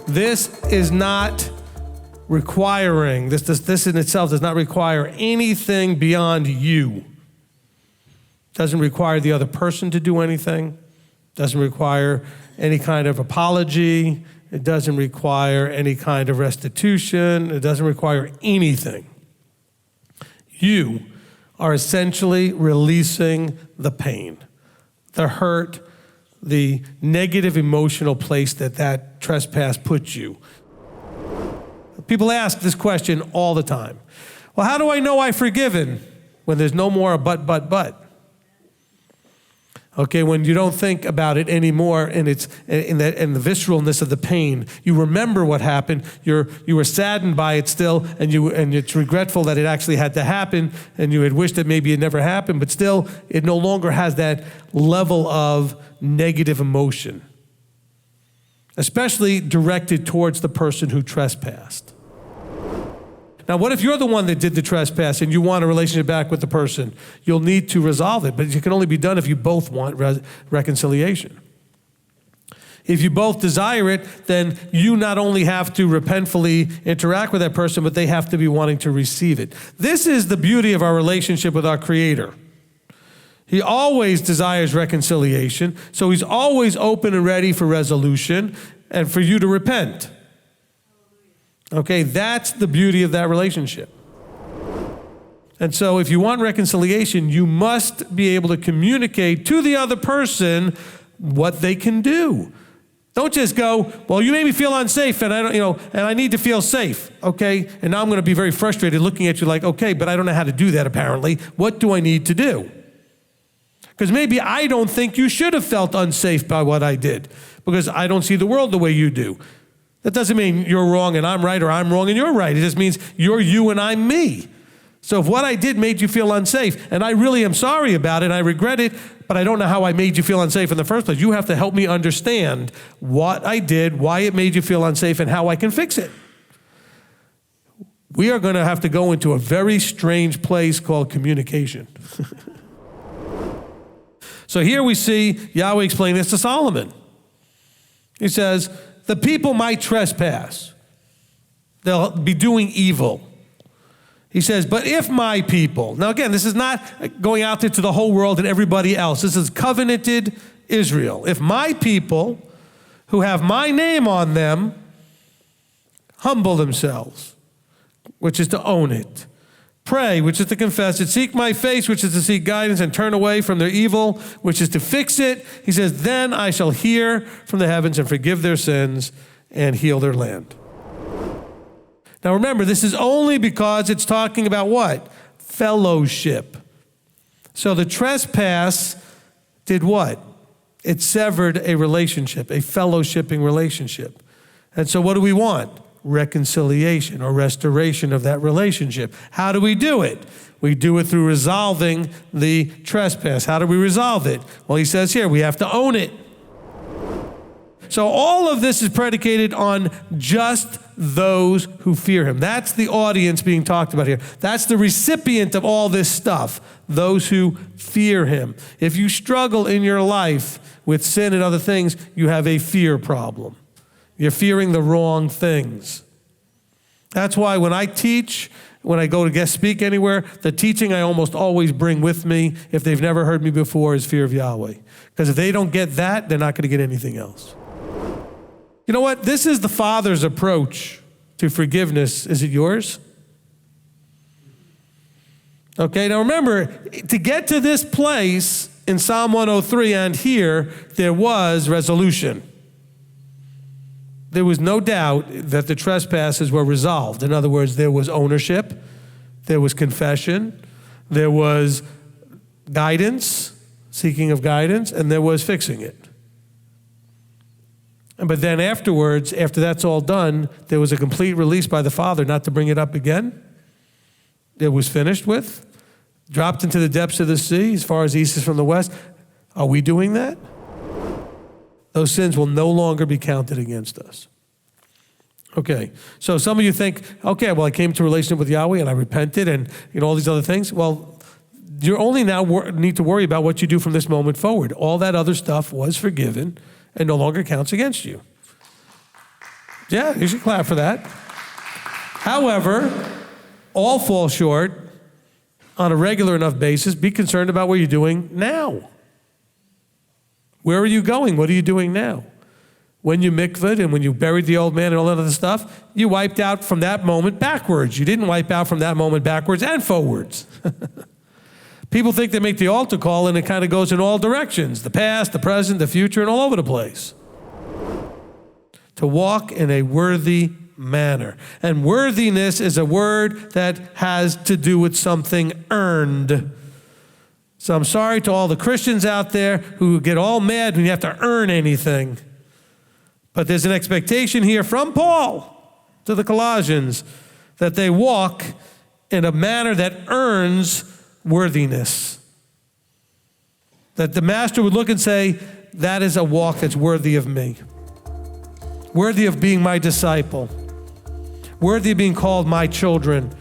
This is not requiring, this in itself does not require anything beyond you. Doesn't require the other person to do anything. Doesn't require any kind of apology. It doesn't require any kind of restitution. It doesn't require anything. You are essentially releasing the pain, the hurt, the negative emotional place that trespass puts you. People ask this question all the time. Well, how do I know I've forgiven when there's no more a but? Okay, when you don't think about it anymore and it's in the visceralness of the pain, you remember what happened, you were saddened by it still, and it's regretful that it actually had to happen, and you had wished that maybe it never happened, but still it no longer has that level of negative emotion, especially directed towards the person who trespassed. Now, what if you're the one that did the trespass and you want a relationship back with the person? You'll need to resolve it, but it can only be done if you both want reconciliation. If you both desire it, then you not only have to repentfully interact with that person, but they have to be wanting to receive it. This is the beauty of our relationship with our Creator. He always desires reconciliation, so he's always open and ready for resolution and for you to repent. Okay, that's the beauty of that relationship. And so if you want reconciliation, you must be able to communicate to the other person what they can do. Don't just go, well, you made me feel unsafe and I need to feel safe, okay? And now I'm going to be very frustrated looking at you like, okay, but I don't know how to do that apparently. What do I need to do? Because maybe I don't think you should have felt unsafe by what I did because I don't see the world the way you do. That doesn't mean you're wrong and I'm right or I'm wrong and you're right. It just means you're you and I'm me. So if what I did made you feel unsafe, and I really am sorry about it, I regret it, but I don't know how I made you feel unsafe in the first place, you have to help me understand what I did, why it made you feel unsafe, and how I can fix it. We are going to have to go into a very strange place called communication. So here we see Yahweh explain this to Solomon. He says, the people might trespass. They'll be doing evil. He says, but if my people, now again, this is not going out there to the whole world and everybody else. This is covenanted Israel. If my people who have my name on them humble themselves, which is to own it, pray, which is to confess it, seek my face, which is to seek guidance, and turn away from their evil, which is to fix it. He says, then I shall hear from the heavens and forgive their sins and heal their land. Now remember, this is only because it's talking about what? Fellowship. So the trespass did what? It severed a relationship, a fellowshipping relationship. And so what do we want? Reconciliation or restoration of that relationship. How do we do it? We do it through resolving the trespass. How do we resolve it? Well, he says here, we have to own it. So all of this is predicated on just those who fear him. That's the audience being talked about here. That's the recipient of all this stuff, those who fear him. If you struggle in your life with sin and other things, you have a fear problem. You're fearing the wrong things. That's why when I teach, when I go to guest speak anywhere, the teaching I almost always bring with me, if they've never heard me before, is fear of Yahweh. Because if they don't get that, they're not going to get anything else. You know what? This is the Father's approach to forgiveness. Is it yours? Okay, now remember, to get to this place in Psalm 103 and here, there was resolution. There was no doubt that the trespasses were resolved. In other words, there was ownership, there was confession, there was guidance, seeking of guidance, and there was fixing it. But then afterwards, after that's all done, there was a complete release by the Father not to bring it up again. It was finished with, dropped into the depths of the sea as far as east is from the west. Are we doing that? Those sins will no longer be counted against us. Okay, so some of you think, okay, well, I came to a relationship with Yahweh and I repented and all these other things. Well, you only now need to worry about what you do from this moment forward. All that other stuff was forgiven and no longer counts against you. Yeah, you should clap for that. However, all fall short on a regular enough basis. Be concerned about what you're doing now. Where are you going? What are you doing now? When you mikvahed and when you buried the old man and all that other stuff, you wiped out from that moment backwards. You didn't wipe out from that moment backwards and forwards. People think they make the altar call and it kind of goes in all directions, the past, the present, the future, and all over the place. To walk in a worthy manner. And worthiness is a word that has to do with something earned. So I'm sorry to all the Christians out there who get all mad when you have to earn anything. But there's an expectation here from Paul to the Colossians that they walk in a manner that earns worthiness. That the master would look and say, that is a walk that's worthy of me. Worthy of being my disciple. Worthy of being called my children.